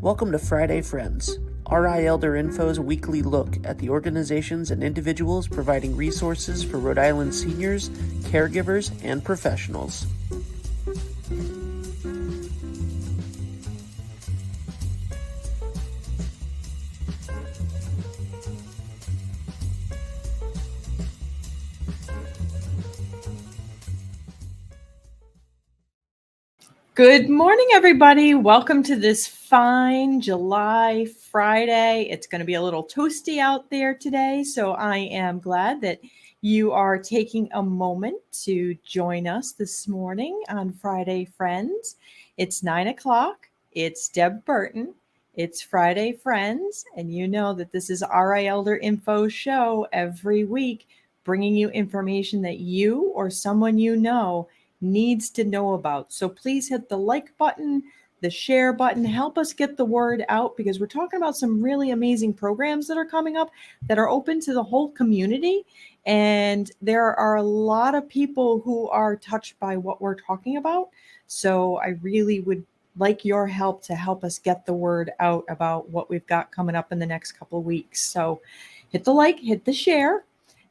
Welcome to Friday Friends, RI Elder Info's weekly look at the organizations and individuals providing resources for Rhode Island seniors, caregivers, and professionals. Good morning, everybody. Welcome to this fine July Friday. It's going to be a little toasty out there today, so I am glad that you are taking a moment to join us this morning on Friday Friends. It's 9 o'clock. It's Deb Burton. It's Friday Friends, and you know that this is RI Elder Info show every week, bringing you information that you or someone you know needs to know about. So please hit the like button, the share button, help us get the word out, because we're talking about some really amazing programs that are coming up that are open to the whole community. And there are a lot of people who are touched by what we're talking about. So I really would like your help to help us get the word out about what we've got coming up in the next couple of weeks. So hit the like, hit the share.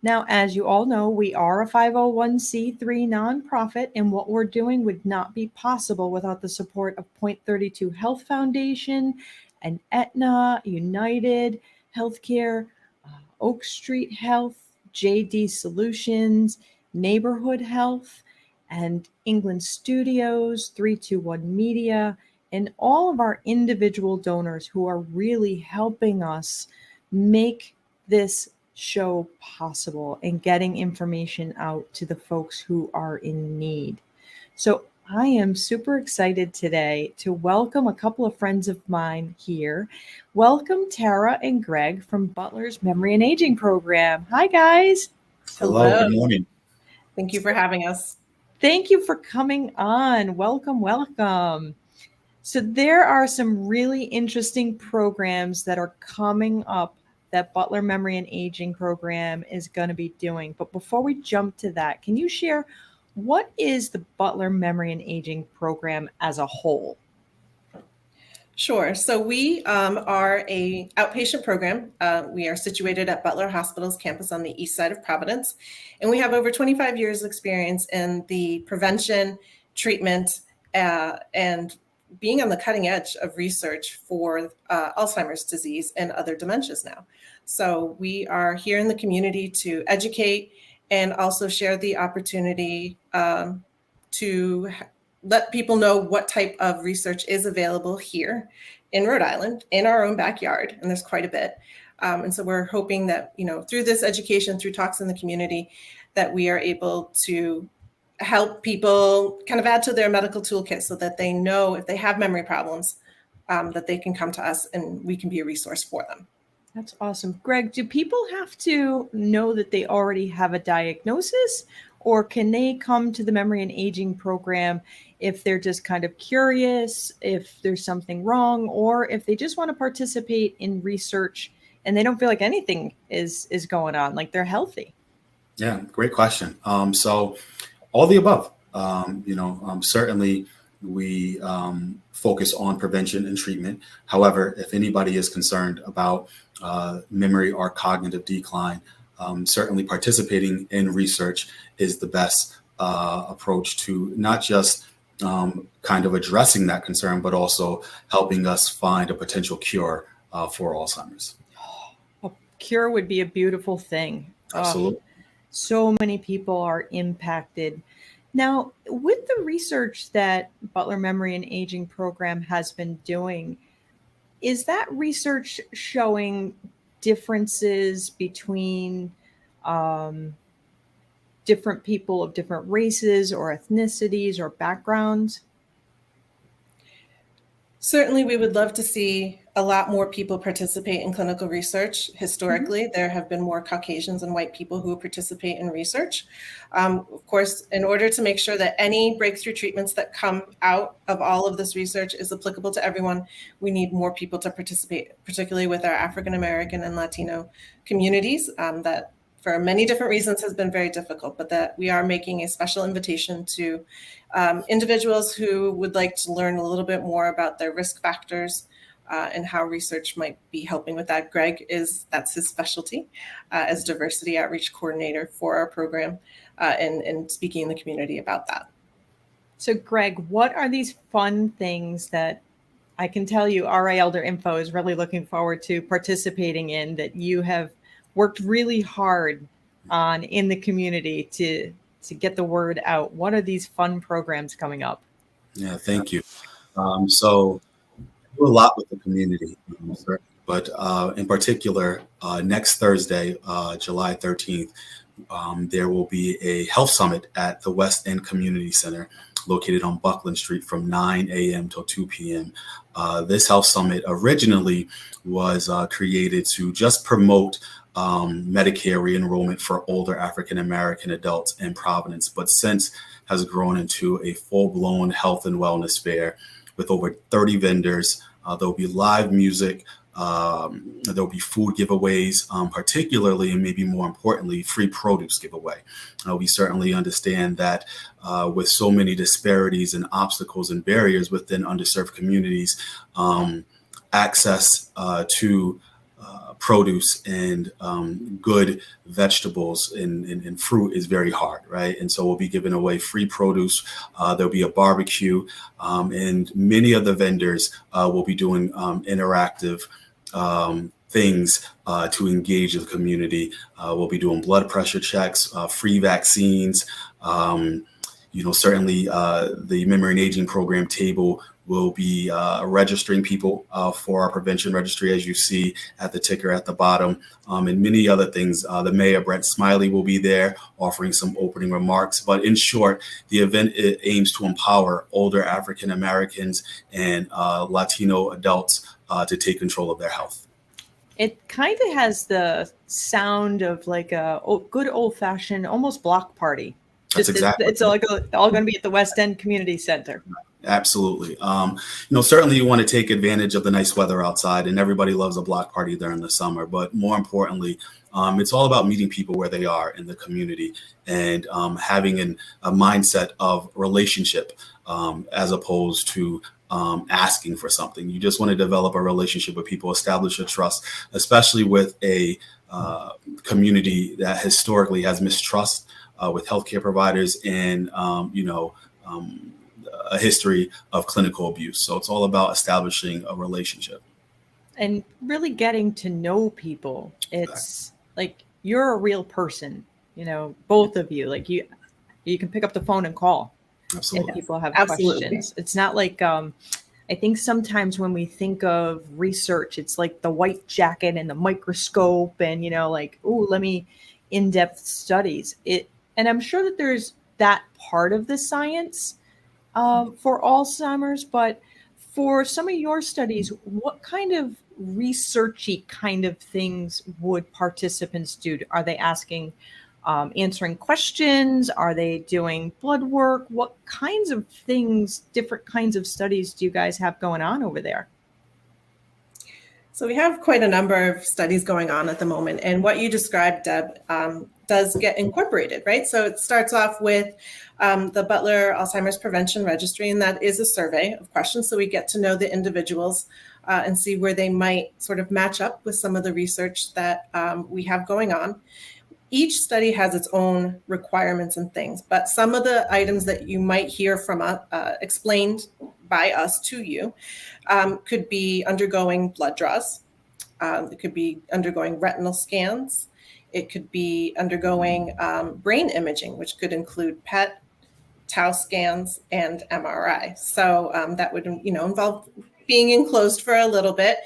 Now, as you all know, we are a 501c3 nonprofit, and what we're doing would not be possible without the support of Point 32 Health Foundation and Aetna, United Healthcare, Oak Street Health, JD Solutions, Neighborhood Health, and England Studios, 321 Media, and all of our individual donors who are really helping us make this show possible and getting information out to the folks who are in need. So I am super excited today to welcome a couple of friends of mine here. Welcome Tara and Greg from Butler's Memory and Aging Program. Hi, guys. Hello. Good morning. Thank you for having us. Thank you for coming on. Welcome, welcome. So there are some really interesting programs that are coming up that Butler Memory and Aging Program is going to be doing. But before we jump to that, can you share what is the Butler Memory and Aging Program as a whole? Sure. So we are an outpatient program. We are situated at Butler Hospital's campus on the east side of Providence. And we have over 25 years experience in the prevention, treatment, and being on the cutting edge of research for Alzheimer's disease and other dementias now. So we are here in the community to educate and also share the opportunity to let people know what type of research is available here in Rhode Island, in our own backyard, and there's quite a bit. And so we're hoping that, through this education, through talks in the community, that we are able to help people kind of add to their medical toolkit so that they know if they have memory problems, that they can come to us and we can be a resource for them. That's awesome. Greg, do people have to know that they already have a diagnosis, or can they come to the Memory and Aging Program if they're just kind of curious, if there's something wrong, or if they just want to participate in research and they don't feel like anything is going on, like they're healthy? Yeah, great question. So all the above. Certainly we focus on prevention and treatment. However, if anybody is concerned about memory or cognitive decline, certainly participating in research is the best approach to not just kind of addressing that concern, but also helping us find a potential cure for Alzheimer's. A cure would be a beautiful thing. Absolutely. So many people are impacted. Now, with the research that Butler Memory and Aging Program has been doing, is that research showing differences between different people of different races or ethnicities or backgrounds? Certainly, we would love to see a lot more people participate in clinical research. Historically, there have been more Caucasians and white people who participate in research. Of course, in order to make sure that any breakthrough treatments that come out of all of this research is applicable to everyone, we need more people to participate, particularly with our African American and Latino communities that for many different reasons has been very difficult, but that we are making a special invitation to individuals who would like to learn a little bit more about their risk factors and how research might be helping with that. Greg that's his specialty as diversity outreach coordinator for our program, and speaking in the community about that. So Greg, what are these fun things that I can tell you RA Elder Info is really looking forward to participating in, that you have worked really hard on in the community to get the word out? What are these fun programs coming up? Yeah, thank you. So I do a lot with the community, but in particular, next Thursday, July 13th, there will be a health summit at the West End Community Center located on Buckland Street from 9 a.m. till 2 p.m. This health summit originally was created to just promote Medicare re-enrollment for older African American adults in Providence, but since has grown into a full-blown health and wellness fair with over 30 vendors. There'll be live music. There'll be food giveaways, particularly, and maybe more importantly, free produce giveaway. We certainly understand that with so many disparities and obstacles and barriers within underserved communities, access to produce and good vegetables and fruit is very hard, right? And so we'll be giving away free produce. There'll be a barbecue, and many of the vendors will be doing interactive things to engage the community. We'll be doing blood pressure checks, free vaccines. Certainly the Memory and Aging Program table will be registering people for our prevention registry, as you see at the ticker at the bottom, and many other things. The Mayor, Brent Smiley, will be there offering some opening remarks. But in short, the event aims to empower older African Americans and Latino adults to take control of their health. It kind of has the sound of like a good old-fashioned, almost block party. That's exactly. It's all going to be at the West End Community Center. Absolutely. Certainly you want to take advantage of the nice weather outside, and everybody loves a block party during the summer. But more importantly, it's all about meeting people where they are in the community and having a mindset of relationship as opposed to asking for something. You just want to develop a relationship with people, establish a trust, especially with a community that historically has mistrust with healthcare providers and, a history of clinical abuse. So it's all about establishing a relationship. And really getting to know people. It's like you're a real person, both of you. Like you can pick up the phone and call. Absolutely. If people have questions. It's not like I think sometimes when we think of research, it's like the white jacket and the microscope and, let me in-depth studies. And I'm sure that there's that part of the science for Alzheimer's, but for some of your studies, what kind of researchy kind of things would participants do? Are they asking, answering questions? Are they doing blood work? What kinds of things, different kinds of studies do you guys have going on over there? So we have quite a number of studies going on at the moment. And what you described, Deb, does get incorporated, right? So it starts off with the Butler Alzheimer's Prevention Registry, and that is a survey of questions. So we get to know the individuals and see where they might sort of match up with some of the research that we have going on. Each study has its own requirements and things, but some of the items that you might hear from explained by us to you could be undergoing blood draws. It could be undergoing retinal scans. It could be undergoing brain imaging, which could include PET, tau scans, and MRI. So that would, involve being enclosed for a little bit.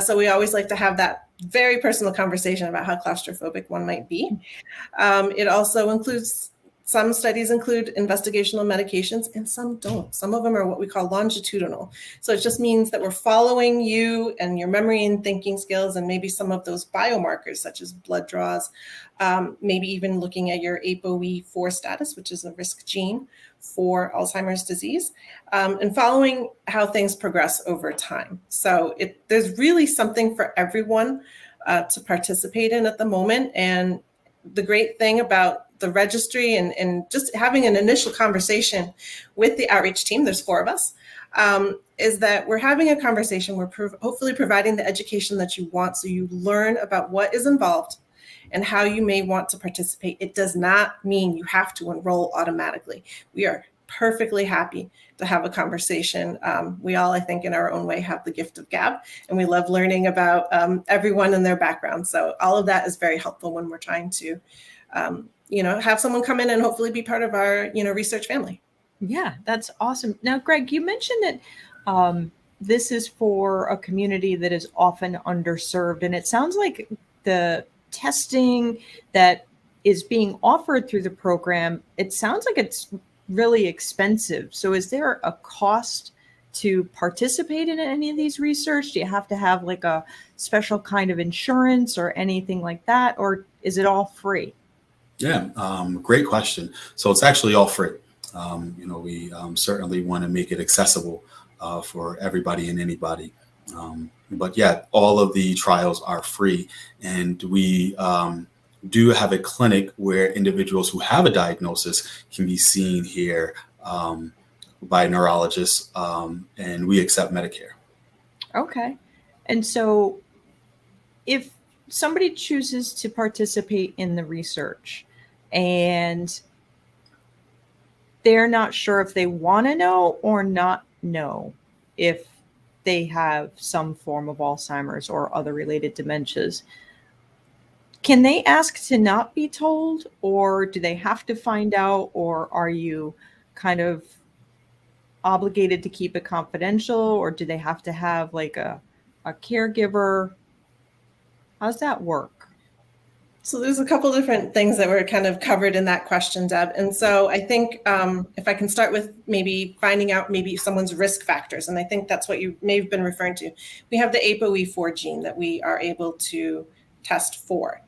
So we always like to have that very personal conversation about how claustrophobic one might be. It also includes, some studies include investigational medications and some don't. Some of them are what we call longitudinal. So it just means that we're following you and your memory and thinking skills and maybe some of those biomarkers such as blood draws, maybe even looking at your ApoE4 status, which is a risk gene for Alzheimer's disease, and following how things progress over time. So there's really something for everyone to participate in at the moment. And the great thing about the registry and just having an initial conversation with the outreach team, there's 4 of us, is that we're having a conversation. We're hopefully providing the education that you want, so you learn about what is involved and how you may want to participate. It does not mean you have to enroll automatically. We are perfectly happy to have a conversation. We all, I think, in our own way, have the gift of gab, and we love learning about everyone and their background. So all of that is very helpful when we're trying to, have someone come in and hopefully be part of our, research family. Yeah, that's awesome. Now, Greg, you mentioned that this is for a community that is often underserved, and it sounds like the testing that is being offered through the program, it sounds like it's really expensive. So is there a cost to participate in any of these research? Do you have to have like a special kind of insurance or anything like that? Or is it all free? Yeah, great question. So it's actually all free. We certainly want to make it accessible for everybody and anybody. But yeah, all of the trials are free. And we do have a clinic where individuals who have a diagnosis can be seen here by neurologists, and we accept Medicare. Okay. And so if somebody chooses to participate in the research and they're not sure if they want to know or not know if they have some form of Alzheimer's or other related dementias, can they ask to not be told, or do they have to find out, or are you kind of obligated to keep it confidential, or do they have to have like a caregiver? How's that work? So there's a couple different things that were kind of covered in that question, Deb. And so I think if I can start with maybe finding out maybe someone's risk factors, and I think that's what you may have been referring to. We have the ApoE4 gene that we are able to test for.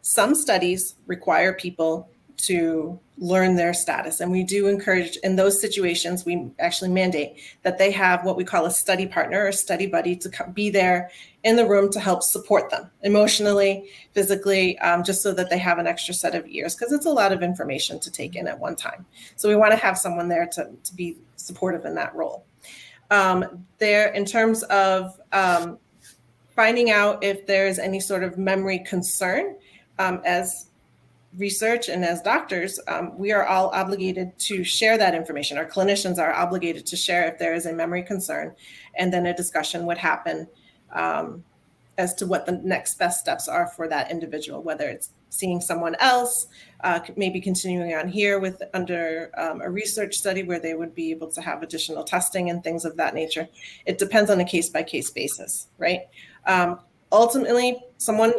Some studies require people to learn their status, and we do encourage in those situations, we actually mandate that they have what we call a study partner or study buddy to be there in the room to help support them emotionally, physically, just so that they have an extra set of ears, because it's a lot of information to take in at one time. So we want to have someone there to be supportive in that role. In terms of finding out if there's any sort of memory concern, as research and as doctors, we are all obligated to share that information. Our clinicians are obligated to share if there is a memory concern, and then a discussion would happen as to what the next best steps are for that individual, whether it's seeing someone else, maybe continuing on here under a research study where they would be able to have additional testing and things of that nature. It depends on a case-by-case basis, right? Ultimately, someone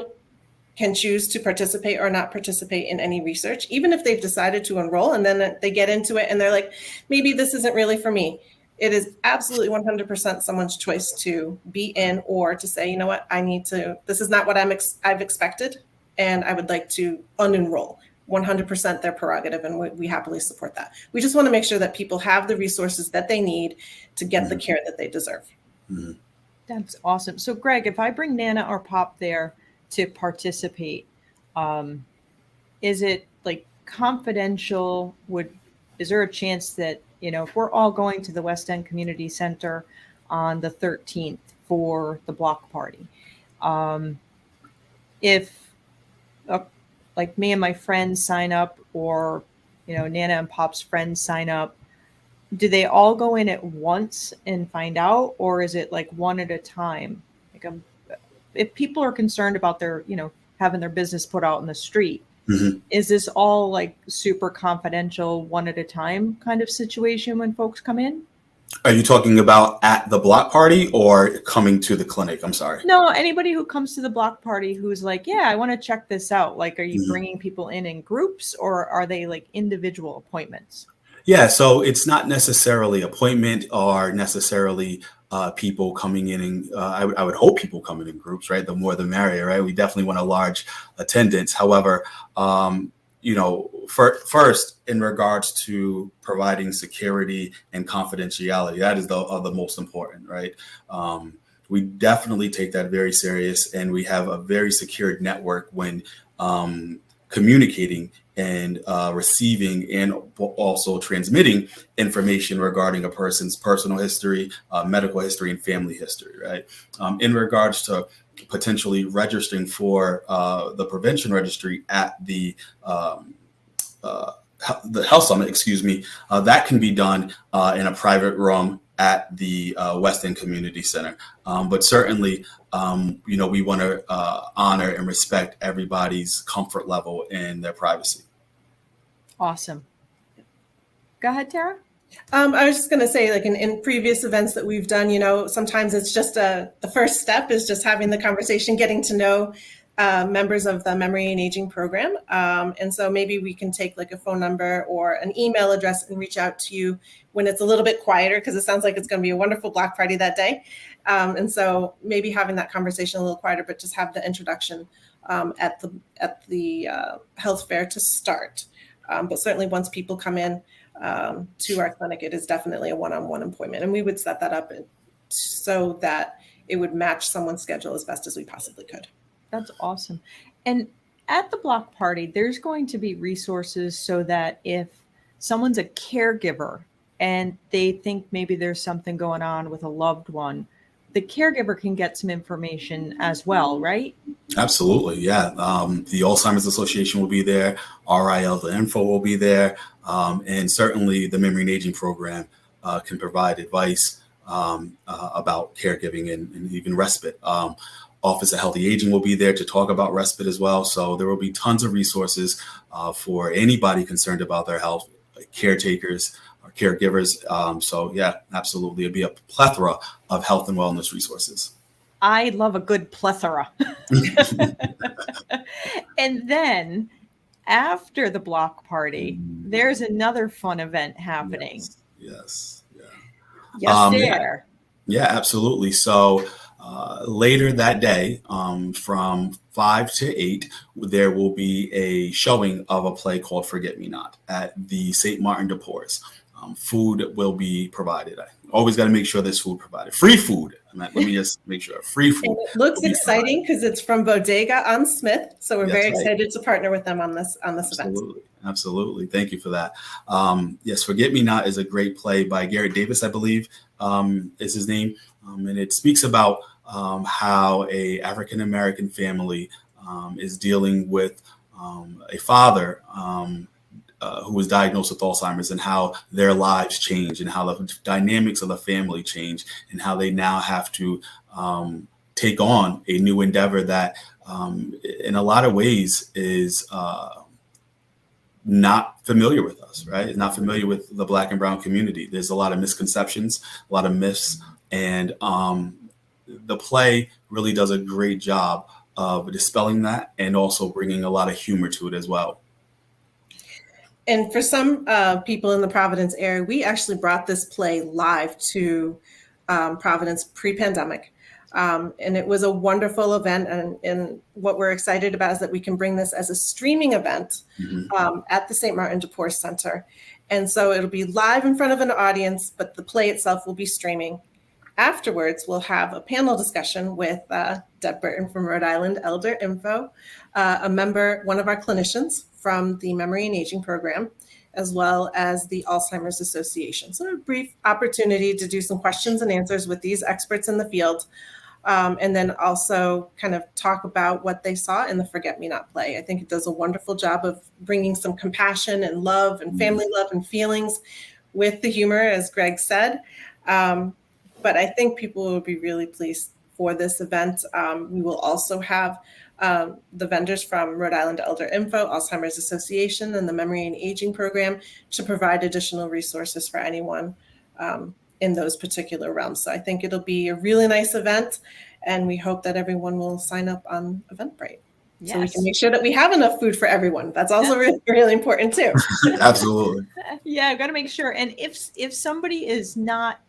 can choose to participate or not participate in any research, even if they've decided to enroll and then they get into it and they're like, maybe this isn't really for me. It is absolutely 100% someone's choice to be in or to say, you know what, this is not what I've expected, and I would like to unenroll. 100% their prerogative, and we happily support that. We just want to make sure that people have the resources that they need to get the care that they deserve. Mm-hmm. That's awesome. So Greg, if I bring Nana or Pop there to participate, is it like confidential? Is there a chance that, if we're all going to the West End Community Center on the 13th for the block party, if like me and my friends sign up, or, Nana and Pop's friends sign up, do they all go in at once and find out, or is it like one at a time? Like if people are concerned about their, having their business put out in the street, Mm-hmm. is this all like super confidential, one at a time kind of situation when folks come in? Are you talking about at the block party or coming to the clinic? I'm sorry. No, anybody who comes to the block party who's like, yeah, I want to check this out. Like, are you bringing people in groups, or are they like individual appointments? Yeah, so it's not necessarily appointment or necessarily people coming in, and I would hope people coming in groups, right? The more the merrier, right? We definitely want a large attendance. However, first, in regards to providing security and confidentiality, that is the most important, right? We definitely take that very serious, and we have a very secured network when communicating and receiving and also transmitting information regarding a person's personal history, medical history, and family history, right? In regards to potentially registering for the prevention registry at the health summit, that can be done in a private room at the West End Community Center. But certainly, we want to honor and respect everybody's comfort level and their privacy. Awesome. Go ahead, Tara. I was just going to say, like in previous events that we've done, sometimes it's just the first step is just having the conversation, getting to know members of the Memory and Aging program. And so maybe we can take like a phone number or an email address and reach out to you when it's a little bit quieter, because it sounds like it's going to be a wonderful block party that day. And so maybe having that conversation a little quieter, but just have the introduction at the health fair to start. But certainly once people come in to our clinic, it is definitely a one-on-one appointment. And we would set that up so that it would match someone's schedule as best as we possibly could. That's awesome. And at the block party, there's going to be resources so that if someone's a caregiver and they think maybe there's something going on with a loved one, the caregiver can get some information as well, right? Absolutely, yeah. The Alzheimer's Association will be there. RIL, the info will be there. And certainly the Memory and Aging program can provide advice about caregiving and even respite. Office of Healthy Aging will be there to talk about respite as well. So there will be tons of resources for anybody concerned about their health, like caretakers or caregivers. So yeah, absolutely. It'll be a plethora of health and wellness resources. I love a good plethora. And then after the block party, there's another fun event happening. Yes. Yeah. Yes, Yeah, absolutely. So later that day, from 5 to 8, there will be a showing of a play called Forget Me Not at the St. Martin de Porres. Food will be provided. I always got to make sure there's food provided. Free food. Let me just make sure. Free food. And it looks exciting because it's from Bodega on Smith. So we're very excited to partner with them on this event. Absolutely. Thank you for that. Yes, Forget Me Not is a great play by Garrett Davis, I believe, is his name. And it speaks about how a African-American family is dealing with a father who was diagnosed with Alzheimer's, and how their lives change and how the dynamics of the family change and how they now have to take on a new endeavor that in a lot of ways is not familiar with us, right? It's not familiar with the Black and Brown community. There's a lot of misconceptions, a lot of myths, and the play really does a great job of dispelling that and also bringing a lot of humor to it as well. And for some people in the Providence area, we actually brought this play live to Providence pre-pandemic. And it was a wonderful event. And what we're excited about is that we can bring this as a streaming event at the St. Martin de Porres Center. And so it'll be live in front of an audience, but the play itself will be streaming. Afterwards, we'll have a panel discussion with Deb Burton from Rhode Island Elder Info, one of our clinicians from the Memory and Aging program, as well as the Alzheimer's Association. So a brief opportunity to do some questions and answers with these experts in the field, and then also kind of talk about what they saw in the Forget Me Not play. I think it does a wonderful job of bringing some compassion and love and family love and feelings with the humor, as Greg said. But I think people will be really pleased for this event. We will also have the vendors from Rhode Island Elder Info, Alzheimer's Association, and the Memory and Aging program to provide additional resources for anyone in those particular realms. So I think it'll be a really nice event, and we hope that everyone will sign up on Eventbrite. Yes. So we can make sure that we have enough food for everyone. That's also really, really important too. Absolutely. Yeah, I've got to make sure. And if somebody is not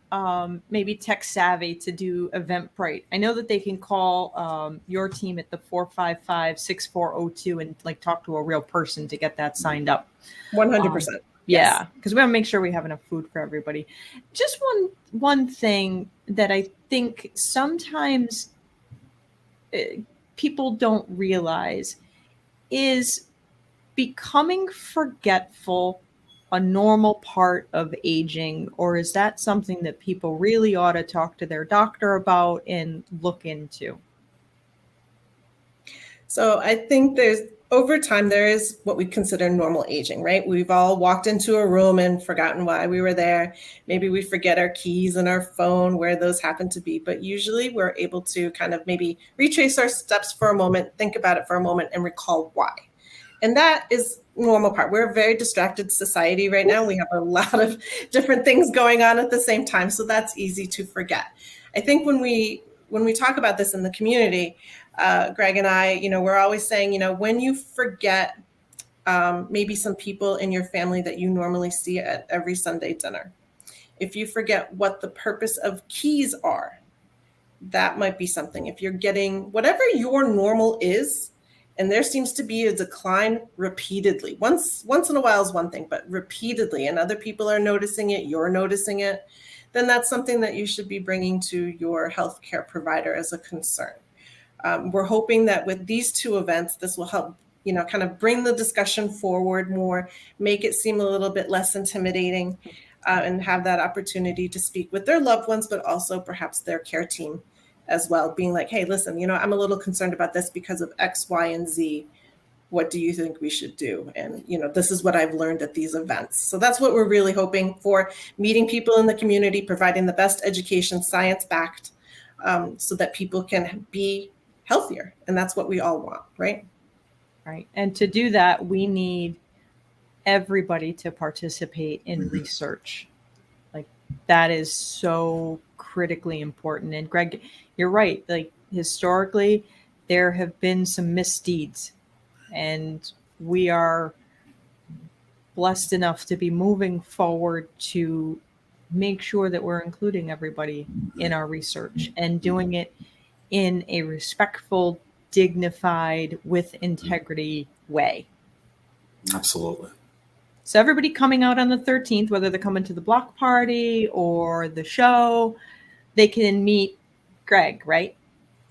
maybe tech savvy to do Eventbrite, I know that they can call your team at the 455-6402 and like talk to a real person to get that signed up. 100%. Yeah, because we want to make sure we have enough food for everybody. Just one thing that I think sometimes people don't realize is becoming forgetful a normal part of aging, or is that something that people really ought to talk to their doctor about and look into? So I think over time, there is what we consider normal aging, right? We've all walked into a room and forgotten why we were there. Maybe we forget our keys and our phone, where those happen to be. But usually we're able to kind of maybe retrace our steps for a moment, think about it for a moment, and recall why. And that is normal part. We're a very distracted society right now. We have a lot of different things going on at the same time. So that's easy to forget. I think when we talk about this in the community, Greg and I, we're always saying, when you forget maybe some people in your family that you normally see at every Sunday dinner, if you forget what the purpose of keys are, that might be something. If you're getting whatever your normal is, and there seems to be a decline repeatedly. Once in a while is one thing, but repeatedly, and other people are noticing it, you're noticing it, then that's something that you should be bringing to your healthcare provider as a concern. We're hoping that with these two events, this will help, kind of bring the discussion forward more, make it seem a little bit less intimidating, and have that opportunity to speak with their loved ones, but also perhaps their care team as well, being like, hey, listen, I'm a little concerned about this because of X, Y, and Z. What do you think we should do? And, this is what I've learned at these events. So that's what we're really hoping for, meeting people in the community, providing the best education, science-backed, so that people can be healthier. And that's what we all want, right? Right. And to do that, we need everybody to participate in research. Like, that is so critically important. And Greg, you're right. Like, historically, there have been some misdeeds, and we are blessed enough to be moving forward to make sure that we're including everybody in our research and doing it in a respectful, dignified, with integrity way. Absolutely. So everybody coming out on the 13th, whether they're coming to the block party or the show, they can meet Greg, right?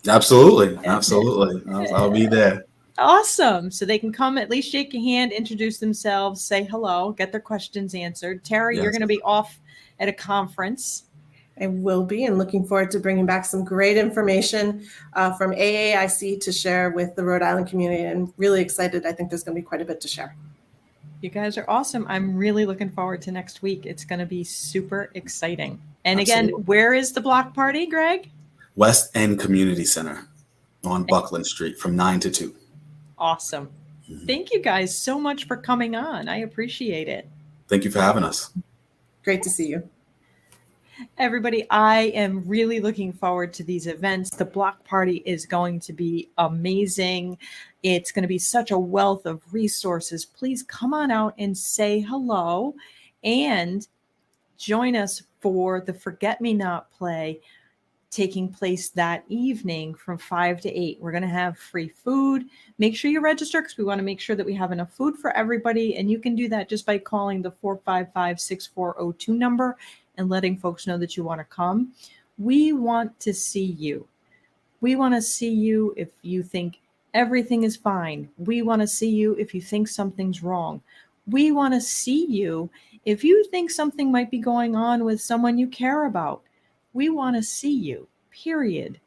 Absolutely. I'll be there. Awesome. So they can come, at least shake your hand, introduce themselves, say hello, get their questions answered. Tara, You're going to be off at a conference. I will be, and looking forward to bringing back some great information from AAIC to share with the Rhode Island community, and really excited. I think there's going to be quite a bit to share. You guys are awesome. I'm really looking forward to next week. It's going to be super exciting. And Again, where is the block party, Greg? West End Community Center on Buckland Street from 9 to 2. Awesome. Thank you guys so much for coming on. I appreciate it. Thank you for having us. Great to see you. Everybody, I am really looking forward to these events. The block party is going to be amazing. It's going to be such a wealth of resources. Please come on out and say hello and join us for the Forget Me Not play taking place that evening from 5 to 8. We're going to have free food. Make sure you register because we want to make sure that we have enough food for everybody. And you can do that just by calling the 455-6402 number and letting folks know that you want to come. We want to see you. We want to see you if you think everything is fine. We want to see you if you think something's wrong. We want to see you if you think something might be going on with someone you care about. We want to see you, period.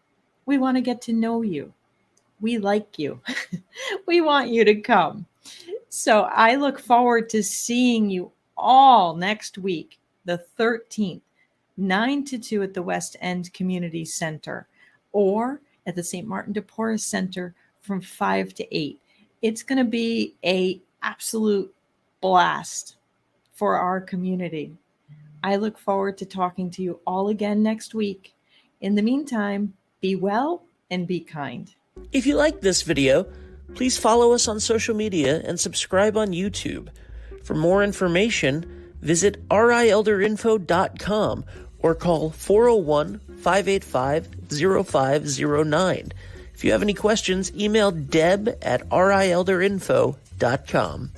We want to get to know you. We like you. We want you to come. So I look forward to seeing you all next week, the 13th, 9 to 2 at the West End Community Center, or at the St. Martin de Porres Center from 5 to 8. It's going to be an absolute blast for our community. I look forward to talking to you all again next week. In the meantime, be well and be kind. If you liked this video, please follow us on social media and subscribe on YouTube. For more information, visit rielderinfo.com or call 401-585-0509. If you have any questions, email deb@rielderinfo.com.